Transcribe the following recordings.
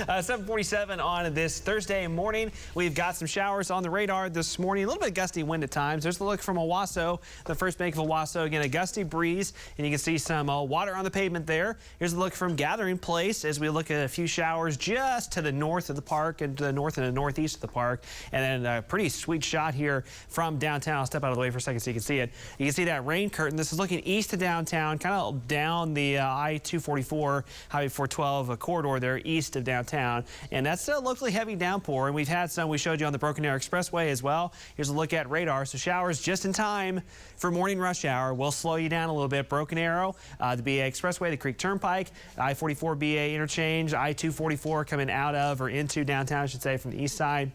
7:47 on this Thursday morning. We've got some showers on the radar this morning. A little bit gusty wind at times. There's the look from Owasso, the first bank of Owasso. Again, a gusty breeze, and you can see some water on the pavement there. Here's the look from Gathering Place as we look at a few showers just to the north of the park and to the north and the northeast of the park. And then a pretty sweet shot here from downtown. I'll step out of the way for a second so you can see it. You can see that rain curtain. This is looking east of downtown, kind of down the I-244, Highway 412 corridor there east of downtown. And that's a locally heavy downpour, and we've had some we showed you on the Broken Arrow Expressway as well. Here's a look at radar. So showers just in time for morning rush hour. Will slow you down a little bit. Broken Arrow, the BA Expressway, the Creek Turnpike, I-44 BA interchange, I-244 coming out of or into downtown, I should say, from the east side.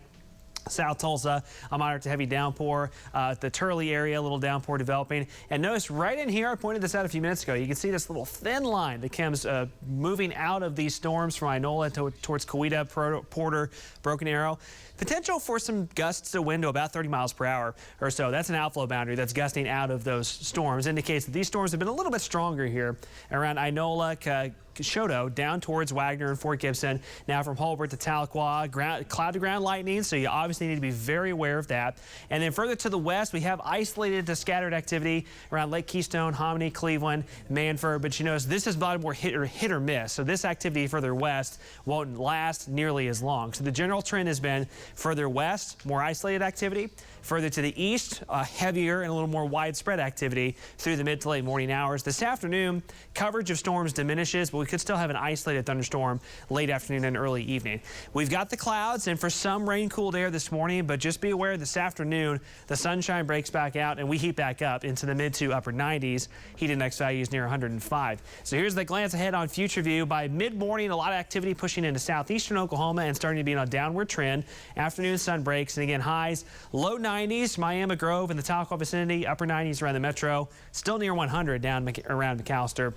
South Tulsa, a moderate to heavy downpour. The Turley area, a little downpour developing. And notice right in here, I pointed this out a few minutes ago, you can see this little thin line that comes moving out of these storms from Inola towards Coweta, Porter, Broken Arrow. Potential for some gusts of wind to about 30 miles per hour or so. That's an outflow boundary that's gusting out of those storms. Indicates that these storms have been a little bit stronger here around Inola, Choteau, down towards Wagner and Fort Gibson. Now from Holbert to Tahlequah, cloud-to-ground lightning, so you obviously need to be very aware of that. And then further to the west, we have isolated to scattered activity around Lake Keystone, Hominy, Cleveland, Manford. But you notice this is a lot more hit or miss. So this activity further west won't last nearly as long. So the general trend has been further west, more isolated activity. Further to the east, heavier and a little more widespread activity through the mid to late morning hours. This afternoon, coverage of storms diminishes, but we could still have an isolated thunderstorm late afternoon and early evening. We've got the clouds and for some rain-cooled air this morning, but just be aware this afternoon the sunshine breaks back out and we heat back up into the mid to upper 90s. Heat index values near 105. So here's the glance ahead on Future View. By mid-morning, a lot of activity pushing into southeastern Oklahoma and starting to be on a downward trend. Afternoon sun breaks, and again highs low 90s, Miami Grove and the Tahlequah vicinity, upper 90s around the metro, still near 100 down around McAllister.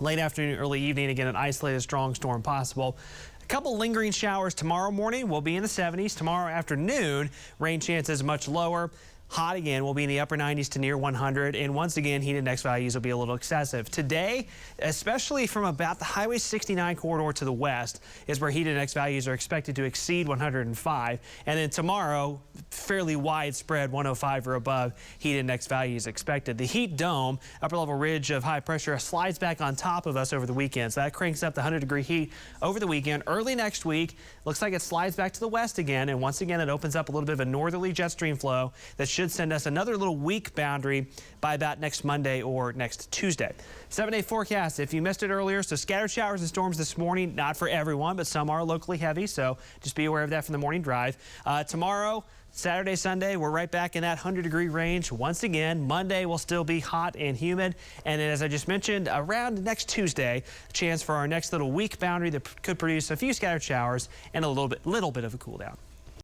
Late afternoon, early evening, again an isolated strong storm possible. A couple lingering showers tomorrow morning. We'll be in the 70s. Tomorrow afternoon, rain chances much lower. Hot again, will be in the upper 90s to near 100, and once again, heat index values will be a little excessive. Today, especially from about the Highway 69 corridor to the west, is where heat index values are expected to exceed 105, and then tomorrow, fairly widespread 105 or above heat index values expected. The heat dome, upper level ridge of high pressure, slides back on top of us over the weekend, so that cranks up the 100-degree heat over the weekend. Early next week, looks like it slides back to the west again, and once again, it opens up a little bit of a northerly jet stream flow that should send us another little weak boundary by about next Monday or next Tuesday. 7-day forecast if you missed it earlier. So scattered showers and storms this morning, not for everyone, but some are locally heavy. So just be aware of that from the morning drive. Tomorrow, Saturday, Sunday, we're right back in that 100-degree range. Once again, Monday will still be hot and humid. And then, as I just mentioned, around next Tuesday, a chance for our next little weak boundary that could produce a few scattered showers and a little bit of a cool down.